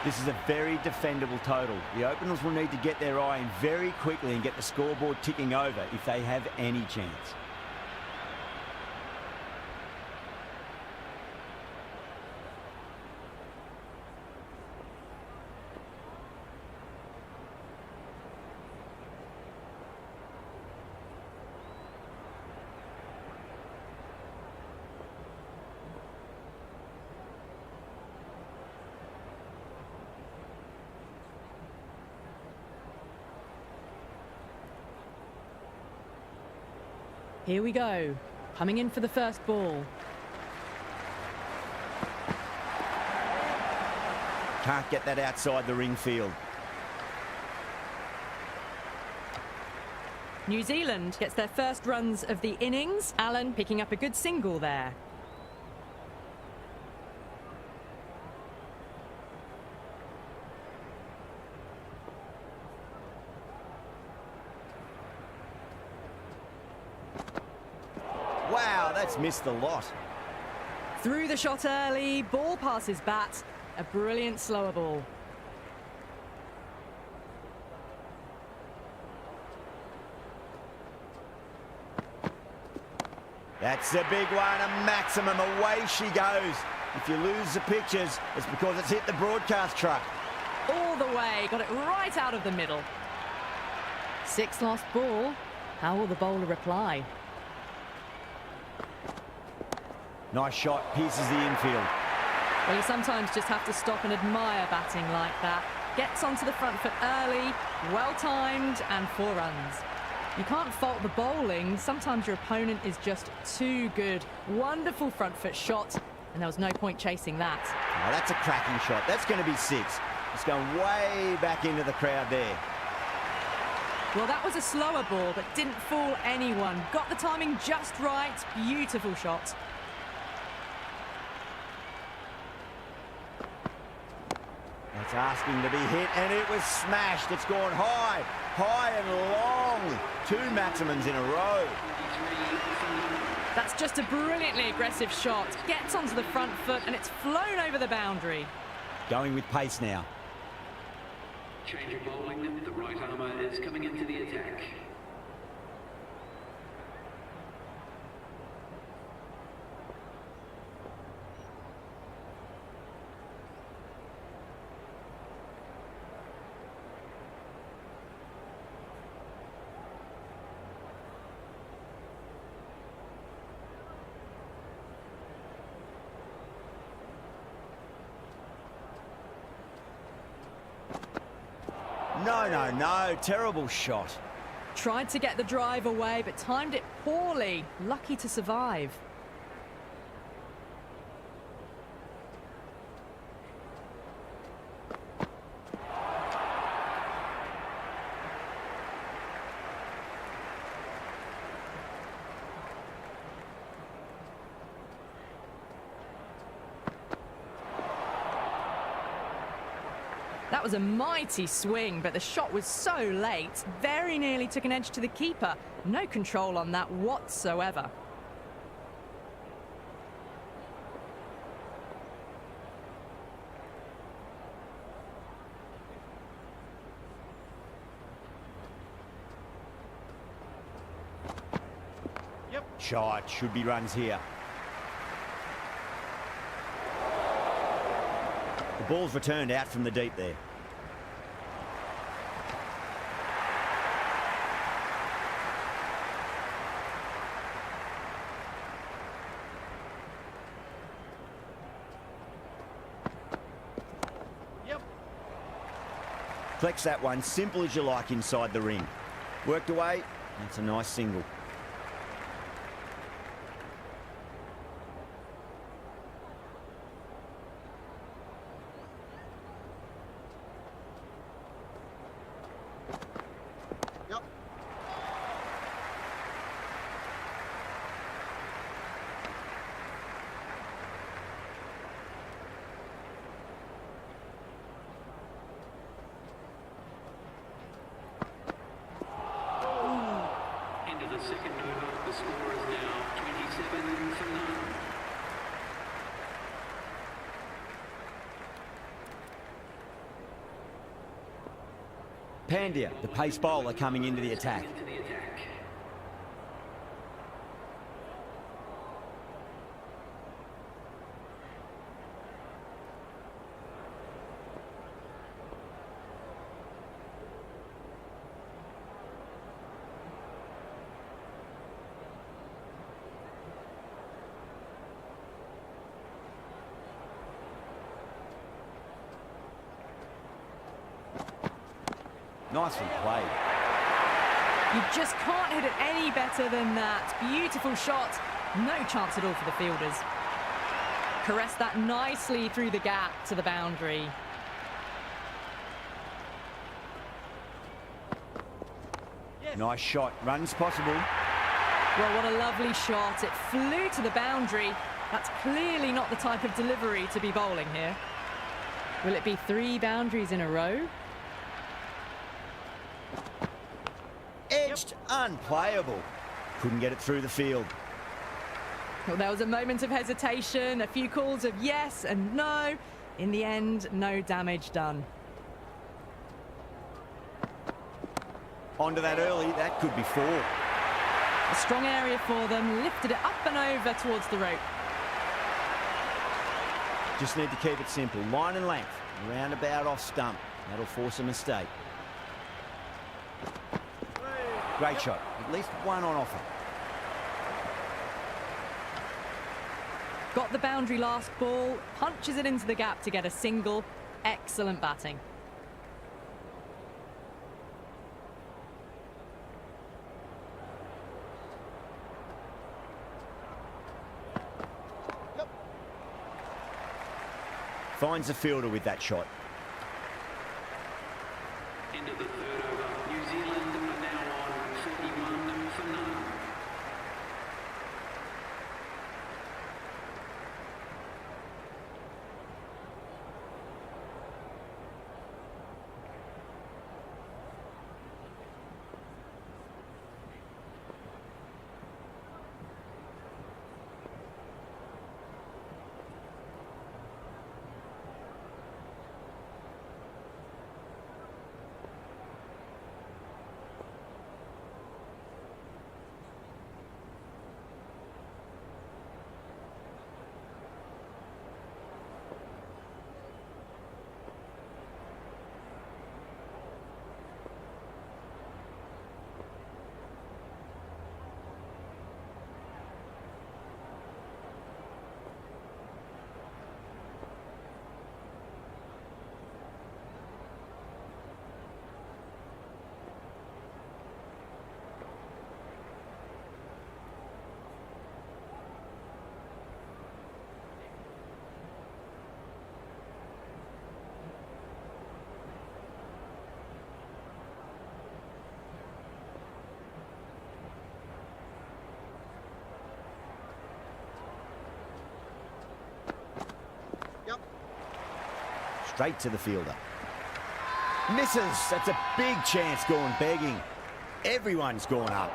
This is a very defendable total. The openers will need to get their eye in very quickly and get the scoreboard ticking over if they have any chance. Here we go. Coming in for the first ball. Can't get that outside the ring field. New Zealand gets their first runs of the innings. Allen picking up a good single there. Wow, that's missed the lot. Through the shot early, ball passes bat. A brilliant slower ball. That's a big one, a maximum. Away she goes. If you lose the pictures, it's because it's hit the broadcast truck. All the way, got it right out of the middle. 6 lost ball. How will the bowler reply? Nice shot, pierces the infield. Well, you sometimes just have to stop and admire batting like that. Gets onto the front foot early, well-timed, and 4 runs. You can't fault the bowling. Sometimes your opponent is just too good. Wonderful front foot shot, and there was no point chasing that. Oh, that's a cracking shot. That's going to be 6. It's going way back into the crowd there. Well, that was a slower ball, but didn't fool anyone. Got the timing just right. Beautiful shot. That's asking to be hit, and it was smashed. It's gone high, high and long. 2 maximums in a row. That's just a brilliantly aggressive shot. Gets onto the front foot, and it's flown over the boundary. Going with pace now. Change of bowling. The right armour is coming into the attack. No, terrible shot. Tried to get the drive away, but timed it poorly. Lucky to survive. That was a mighty swing, but the shot was so late. Very nearly took an edge to the keeper. No control on that whatsoever. Shot, should be runs here. The ball's returned out from the deep there. Flex that one, simple as you like inside the ring. Worked away, that's a nice single. Second over, the score is now 27 for 9. Pandya, the pace bowler, coming into the attack. Into the attack. Nicely played. You just can't hit it any better than that. Beautiful shot. No chance at all for the fielders. Caressed that nicely through the gap to the boundary. Nice shot. Runs possible. Well, what a lovely shot. It flew to the boundary. That's clearly not the type of delivery to be bowling here. Will it be 3 boundaries in a row? Edged, unplayable. Couldn't get it through the field. Well, there was a moment of hesitation, a few calls of yes and no. In the end, no damage done. Onto that early, that could be 4. A strong area for them, lifted it up and over towards the rope. Just need to keep it simple. Line and length, roundabout off stump. That'll force a mistake. Great shot. At least one on offer. Got the boundary last ball, punches it into the gap to get a single. Excellent batting. Finds the fielder with that shot. Into the 3rd over. New Zealand are now on 41 for none. Straight to the fielder. Misses. That's a big chance going begging. Everyone's gone up.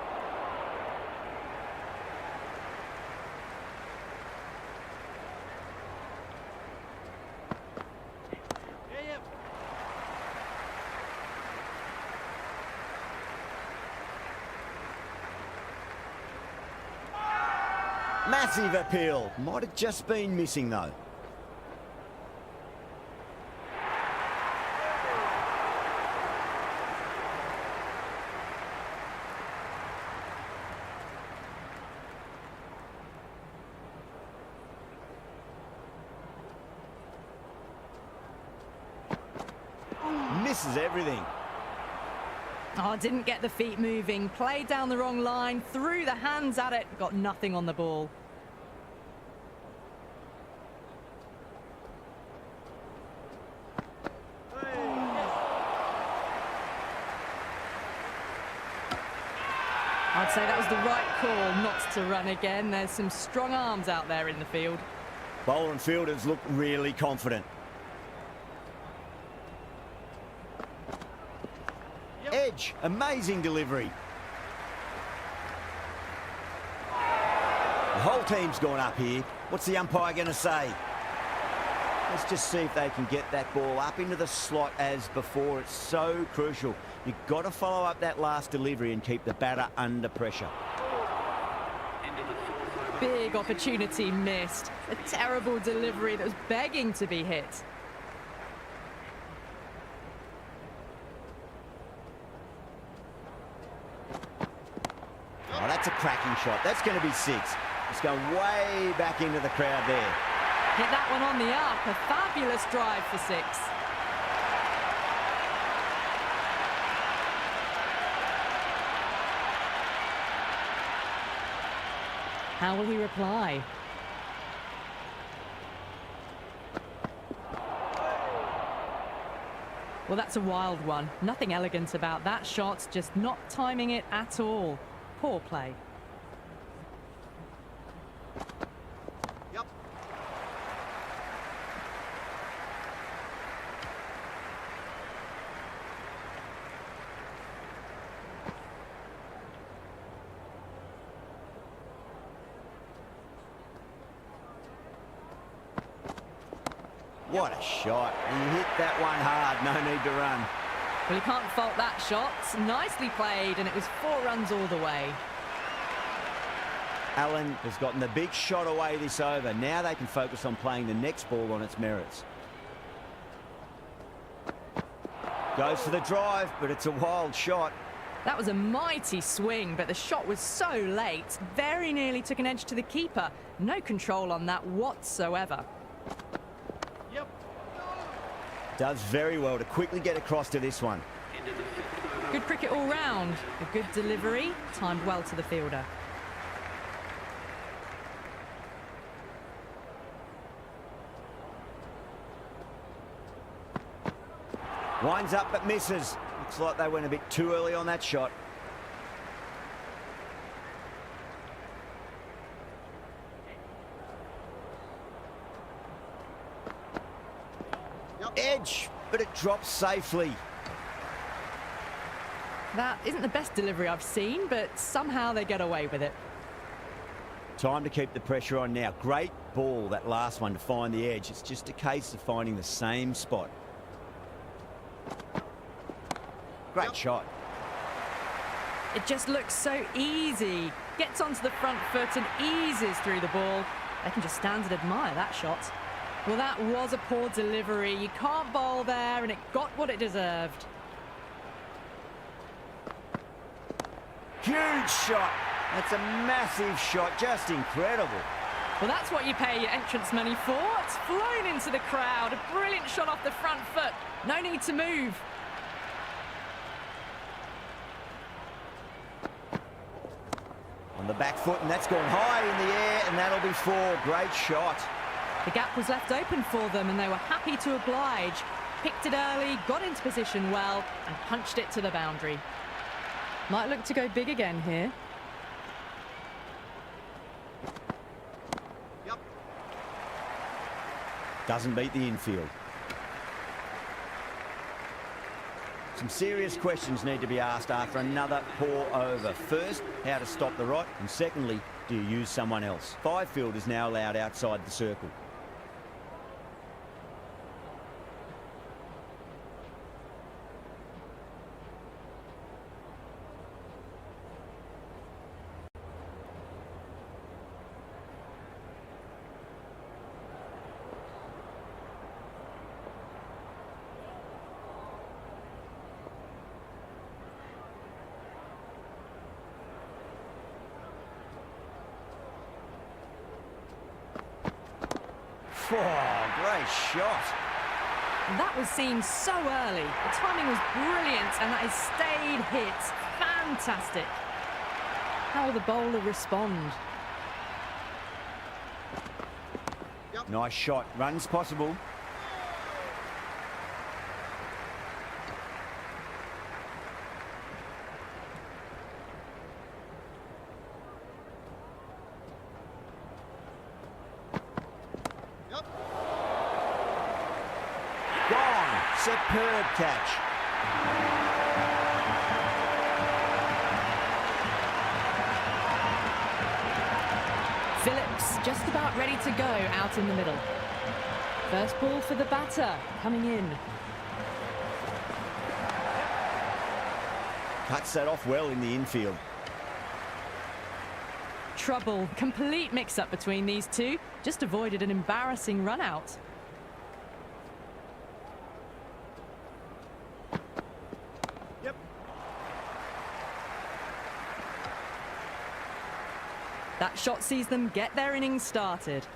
Massive appeal. Might have just been missing though. Misses everything. Oh, didn't get the feet moving. Played down the wrong line, threw the hands at it, got nothing on the ball. I'd say that was the right call not to run again. There's some strong arms out there in the field. Bowler and fielders look really confident. Edge, amazing delivery. The whole team's gone up here. What's the umpire going to say? Let's just see if they can get that ball up into the slot as before. It's so crucial. You've got to follow up that last delivery and keep the batter under pressure. Into the fourth over. Big opportunity missed. A terrible delivery that was begging to be hit. Oh, that's a cracking shot. That's going to be 6. It's going way back into the crowd there. Hit that one on the up. A fabulous drive for 6. How will he reply? Well, that's a wild one. Nothing elegant about that shot, just not timing it at all. Poor play. Yep. What a shot. He hit that one hard. No need to run. Well, you can't fault that shot. Nicely played, and it was 4 runs all the way. Allen has gotten the big shot away this over. Now they can focus on playing the next ball on its merits. Goes for the drive, but it's a wild shot. That was a mighty swing, but the shot was so late. Very nearly took an edge to the keeper. No control on that whatsoever. Does very well to quickly get across to this one. Into the fifth over. Good cricket all round. A good delivery, timed well to the fielder. Winds up but misses. Looks like they went a bit too early on that shot. Edge, but it drops safely. That isn't the best delivery I've seen, but somehow they get away with it. Time to keep the pressure on now. Great ball, that last one, to find the edge. It's just a case of finding the same spot. Great shot. It just looks so easy. Gets onto the front foot and eases through the ball. They can just stand and admire that shot. Well, that was a poor delivery. You can't bowl there, and it got what it deserved. Huge shot. That's a massive shot. Just incredible. Well, that's what you pay your entrance money for. It's flown into the crowd. A brilliant shot off the front foot. No need to move. On the back foot, and that's gone high in the air, and that'll be 4. Great shot. The gap was left open for them, and they were happy to oblige. Picked it early, got into position well, and punched it to the boundary. Might look to go big again here. Yep. Doesn't beat the infield. Some serious questions need to be asked after another poor over. First, how to stop the rot, and secondly, do you use someone else? 5 fielders now allowed outside the circle. Oh, great shot. That was seen so early. The timing was brilliant, and that is stayed hit. Fantastic. How will the bowler respond? Yep. Nice shot. Runs possible. Gone. Superb catch. Phillips just about ready to go out in the middle. First ball for the batter coming in. Cuts that off well in the infield. Trouble. Complete mix-up between these two. Just avoided an embarrassing run-out. Yep. That shot sees them get their innings started.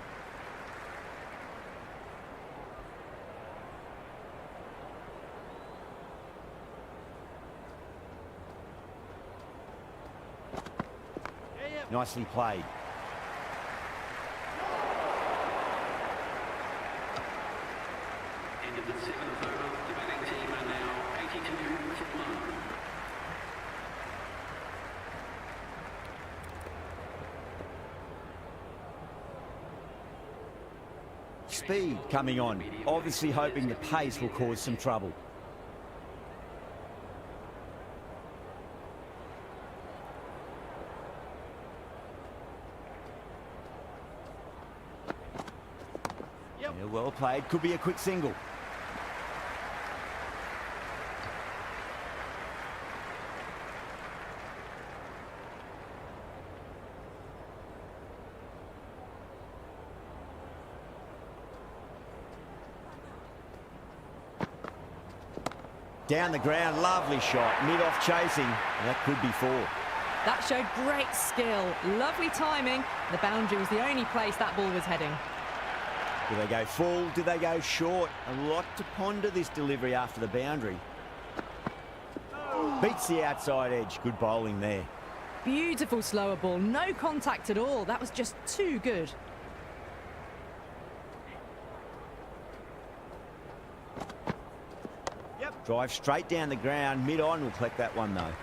Nicely played. End of the 7th over. The batting team are now 82 for 1. Speed coming on, obviously hoping the pace will cause some trouble. Yeah, well played, could be a quick single. Down the ground, lovely shot, mid-off chasing, that could be 4. That showed great skill, lovely timing. The boundary was the only place that ball was heading. Do they go full? Do they go short? A lot to ponder this delivery after the boundary. Beats the outside edge, good bowling there. Beautiful slower ball, no contact at all. That was just too good. Drive straight down the ground, mid-on, will collect that one though.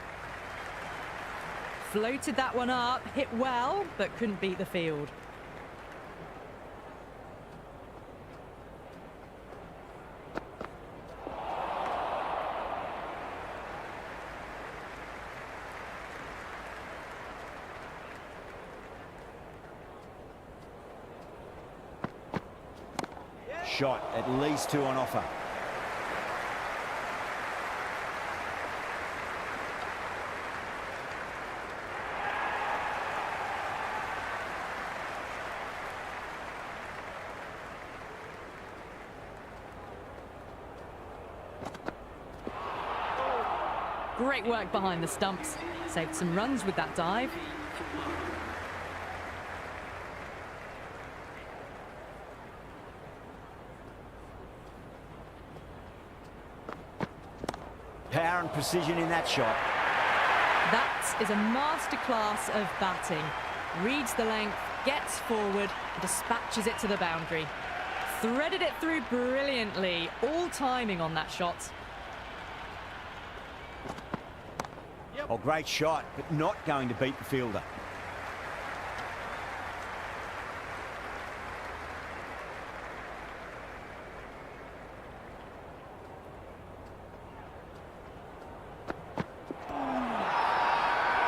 Floated that one up, hit well, but couldn't beat the field. Shot, at least 2 on offer. Great work behind the stumps. Saved some runs with that dive. Power and precision in that shot. That is a masterclass of batting. Reads the length, gets forward, and dispatches it to the boundary. Threaded it through brilliantly. All timing on that shot. Oh, great shot, but not going to beat the fielder.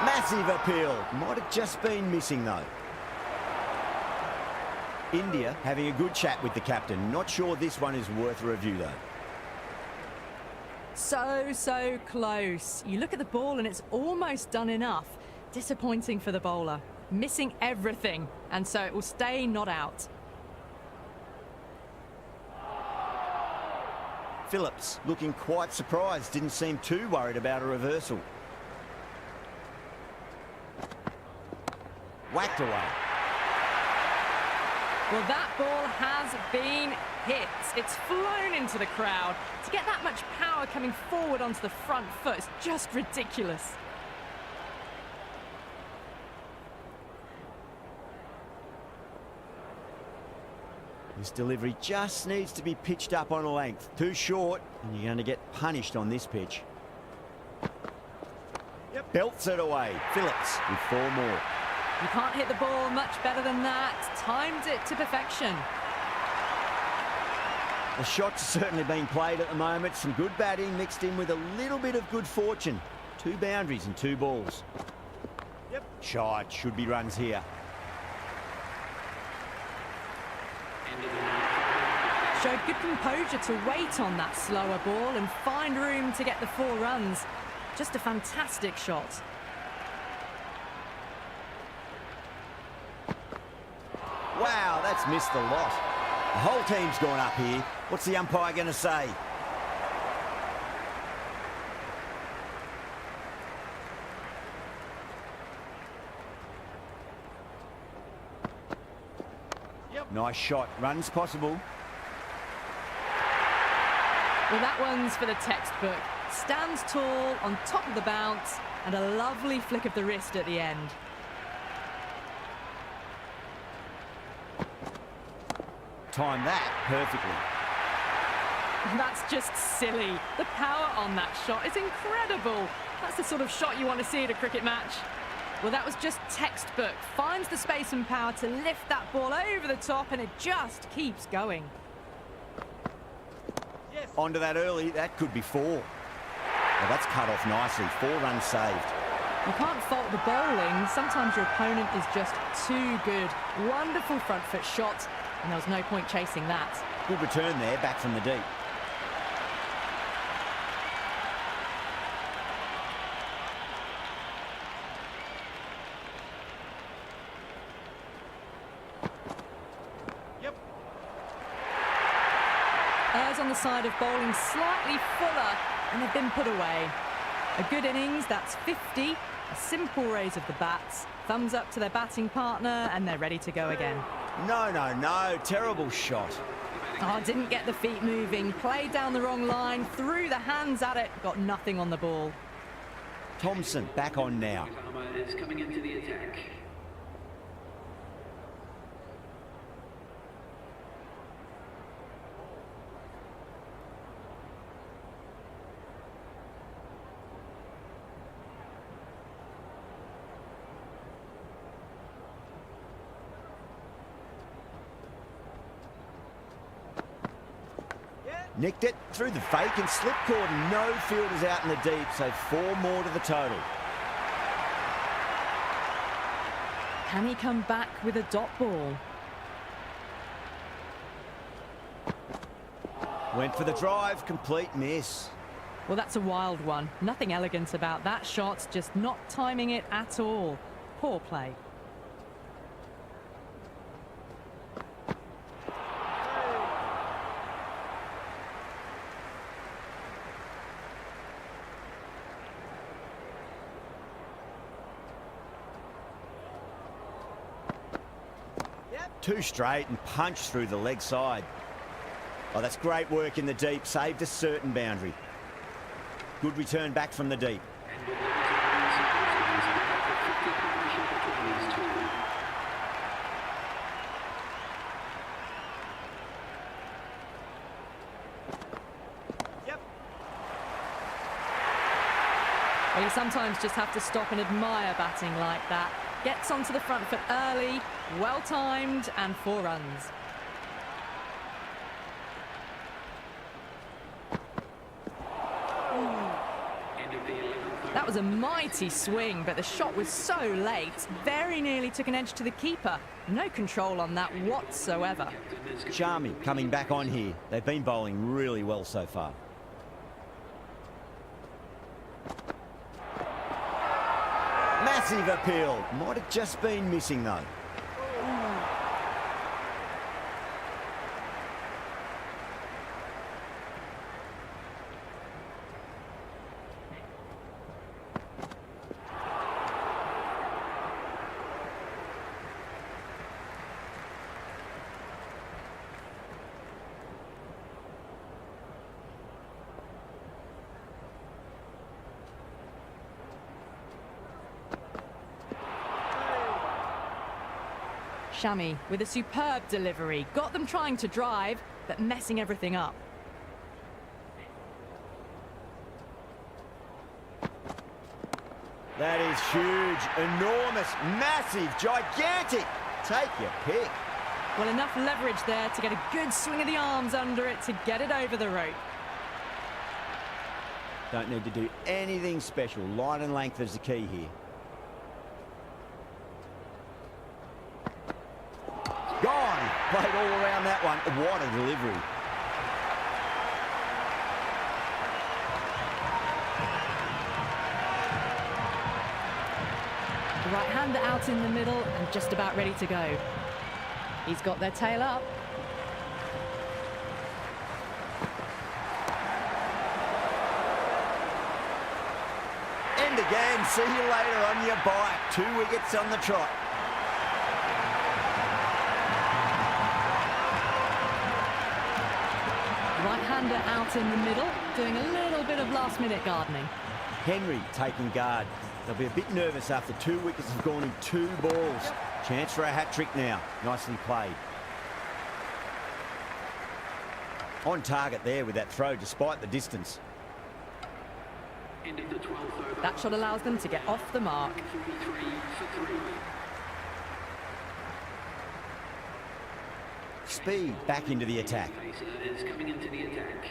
Massive appeal. Might have just been missing though. India having a good chat with the captain. Not sure this one is worth a review though. So close. You look at the ball and it's almost done enough. Disappointing for the bowler. Missing everything, and so it will stay not out. Phillips looking quite surprised. Didn't seem too worried about a reversal. Whacked away. Well, that ball has been hit. It's flown into the crowd. To get that much power coming forward onto the front foot is just ridiculous. This delivery just needs to be pitched up on a length. Too short, and you're going to get punished on this pitch. Belts it away. Phillips with 4 more. You can't hit the ball much better than that. Timed it to perfection. The shot's certainly being played at the moment. Some good batting mixed in with a little bit of good fortune. 2 boundaries and 2 balls. Shot, should be runs here. Showed good composure to wait on that slower ball and find room to get the 4 runs. Just a fantastic shot. Wow, that's missed the lot. The whole team's gone up here. What's the umpire going to say? Nice shot. Runs possible. Well, that one's for the textbook. Stands tall on top of the bounce and a lovely flick of the wrist at the end. Time that perfectly. That's just silly. The power on that shot is incredible. That's the sort of shot you want to see at a cricket match. Well, that was just textbook. Finds the space and power to lift that ball over the top, and it just keeps going. Yes. Onto that early. That could be 4. Well, that's cut off nicely. 4 runs saved. You can't fault the bowling. Sometimes your opponent is just too good. Wonderful front foot shot, and there was no point chasing that. Good return there, back from the deep. Errs on the side of bowling slightly fuller, and they've been put away. A good innings, that's 50. A simple raise of the bats. Thumbs up to their batting partner, and they're ready to go again. No, no, no. Terrible shot. Oh, didn't get the feet moving. Played down the wrong line, threw the hands at it, got nothing on the ball. Thompson back on now. Farmer is coming into the attack. Nicked it through the fake and slip cord. No fielders out in the deep, so 4 more to the total. Can he come back with a dot ball? Went for the drive, complete miss. Well, that's a wild one. Nothing elegant about that shot, just not timing it at all. Poor play. Two straight and punched through the leg side. Oh, that's great work in the deep. Saved a certain boundary. Good return back from the deep. Yep. Well, you sometimes just have to stop and admire batting like that. Gets onto the front foot early, well timed, and 4 runs. That was a mighty swing, but the shot was so late. Very nearly took an edge to the keeper. No control on that whatsoever. Charmy coming back on here. They've been bowling really well so far. Massive appeal. Might have just been missing though. Shami with a superb delivery. Got them trying to drive, but messing everything up. That is huge, enormous, massive, gigantic. Take your pick. Well, enough leverage there to get a good swing of the arms under it to get it over the rope. Don't need to do anything special. Line and length is the key here. Gone. Played all around that one. What a delivery. Right-hander out in the middle and just about ready to go. He's got their tail up. End again. See you later on your bike. 2 wickets on the trot. Right-hander out in the middle, doing a little bit of last-minute gardening. Henry taking guard. They'll be a bit nervous after 2 wickets have gone in 2 balls. Chance for a hat-trick now. Nicely played. On target there with that throw, despite the distance. End of the 12th over. That shot allows them to get off the mark. 43 for 3. Speed back into the attack. Pacer is coming into the attack.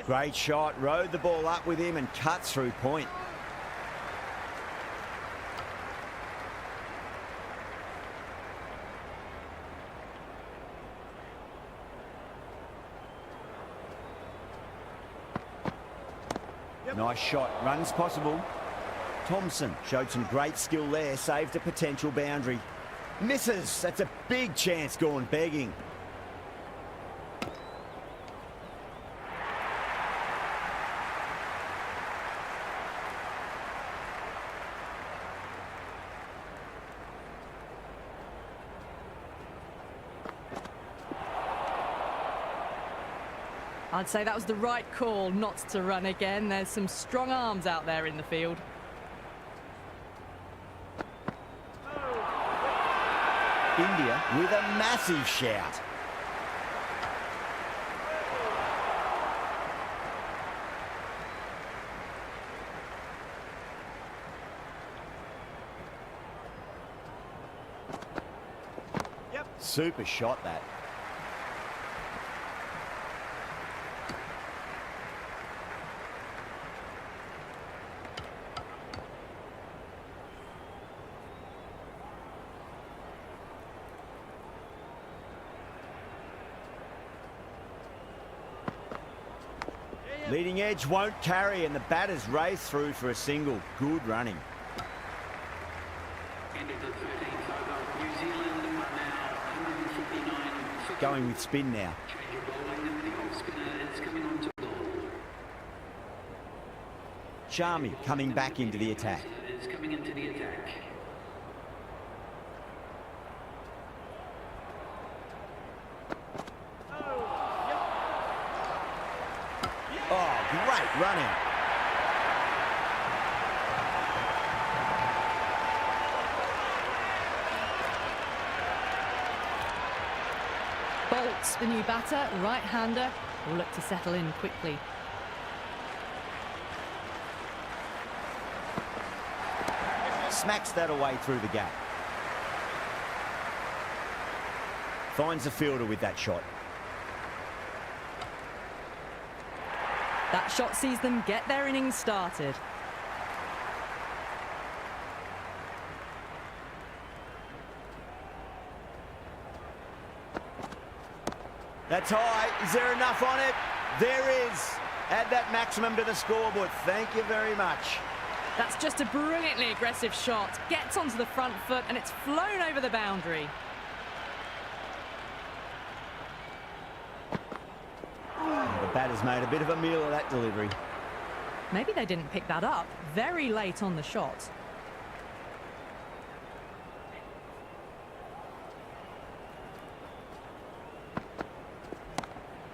Great shot, rode the ball up with him and cut through point. Nice shot, runs possible. Thompson showed some great skill there, saved a potential boundary. Misses, that's a big chance gone begging. I'd say that was the right call not to run again. There's some strong arms out there in the field. India with a massive shout. Super shot that. Leading edge won't carry and the batters race through for a single. Good running. End of the 13th over. New Zealand are now 159 for 3. Going with spin now. Change of bowling. The off spinner is coming on to bowl. Sharmi coming back into the attack. Is coming into the attack. Oh, great running. Bolt's the new batter, right-hander, will look to settle in quickly. Smacks that away through the gap. Finds the fielder with that shot. That shot sees them get their innings started. That's high. Is there enough on it? There is. Add that maximum to the scoreboard. Thank you very much. That's just a brilliantly aggressive shot. Gets onto the front foot and it's flown over the boundary. The batter's made a bit of a meal of that delivery. Maybe they didn't pick that up very late on the shot.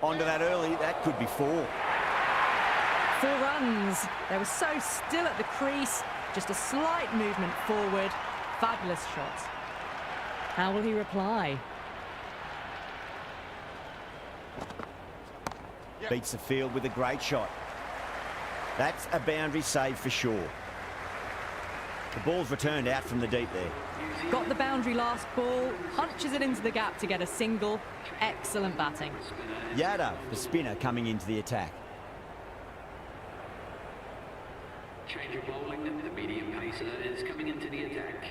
Onto that early, that could be 4. 4 runs. They were so still at the crease. Just a slight movement forward. Fabulous shot. How will he reply? Beats the field with a great shot. That's a boundary save for sure. The ball's returned out from the deep there. Got the boundary last ball, punches it into the gap to get a single. Excellent batting. Yadav, the spinner, coming into the attack. Change of bowling. The medium pace pacer is coming into the attack.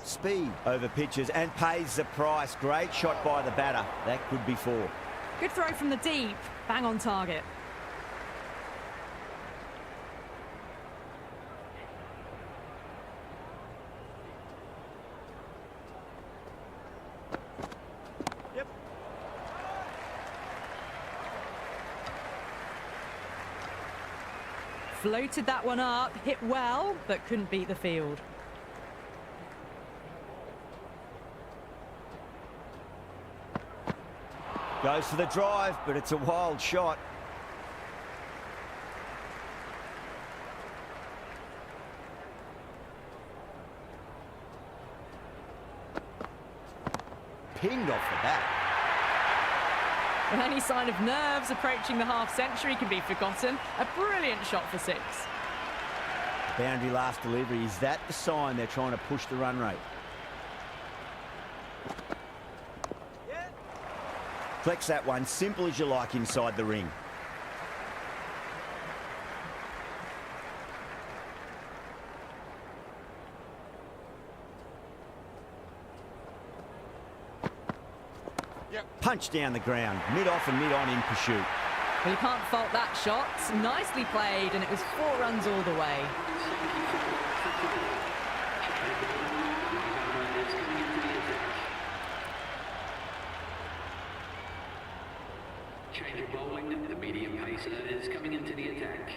Speed over pitches and pays the price. Great shot by the batter. That could be 4. Good throw from the deep. Bang on target. Yep. Floated that one up, hit well, but couldn't beat the field. Goes for the drive, but it's a wild shot. Pinged off the bat. Well, any sign of nerves approaching the half-century can be forgotten. A brilliant shot for 6. Boundary last delivery. Is that the sign they're trying to push the run rate? Flex that one, simple as you like inside the ring. Punch down the ground, mid-off and mid-on in pursuit. Well, you can't fault that shot. Nicely played, and it was 4 runs all the way. Change of bowling, the medium pacer is coming into the attack.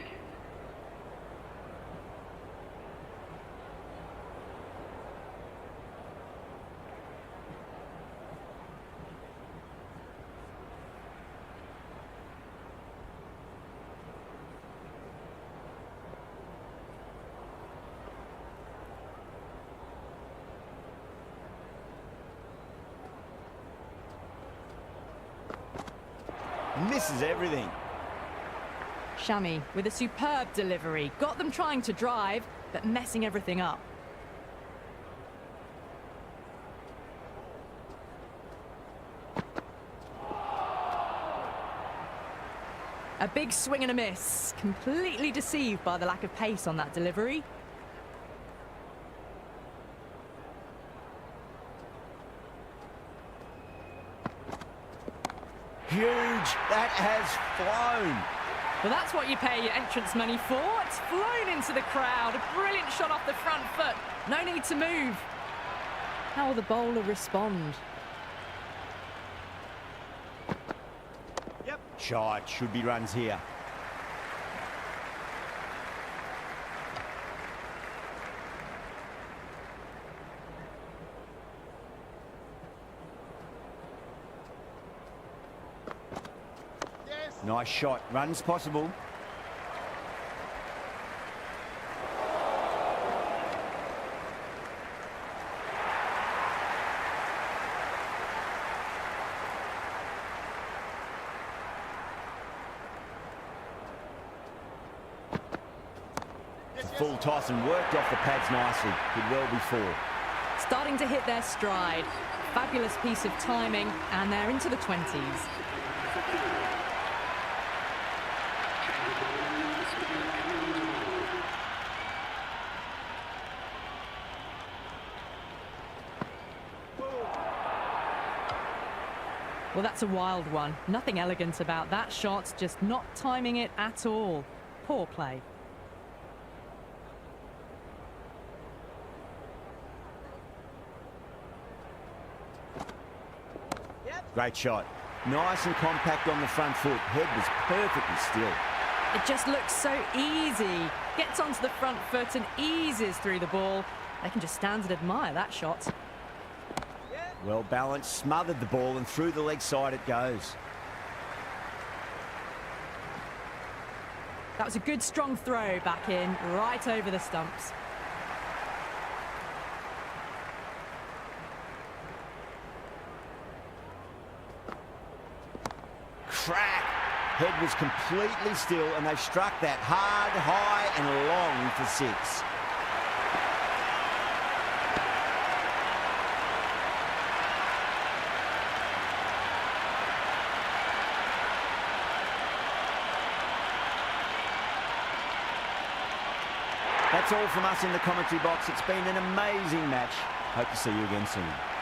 Misses everything. Shami with a superb delivery. Got them trying to drive, but messing everything up. A big swing and a miss. Completely deceived by the lack of pace on that delivery. Huge. That has flown. Well, that's what you pay your entrance money for. It's flown into the crowd. A brilliant shot off the front foot. No need to move. How will the bowler respond? Yep. Shot. Should be runs here. Nice shot. Runs possible. Full toss and worked off the pads nicely. Could well be 4. Starting to hit their stride. Fabulous piece of timing, and they're into the 20s. Well, that's a wild one. Nothing elegant about that shot, just not timing it at all. Poor play. Great shot. Nice and compact on the front foot. Head was perfectly still. It just looks so easy. Gets onto the front foot and eases through the ball. They can just stand and admire that shot. Well balanced, smothered the ball and through the leg side it goes. That was a good strong throw back in, right over the stumps. Crack! Head was completely still and they struck that hard, high and long for 6. That's all from us in the commentary box. It's been an amazing match. Hope to see you again soon.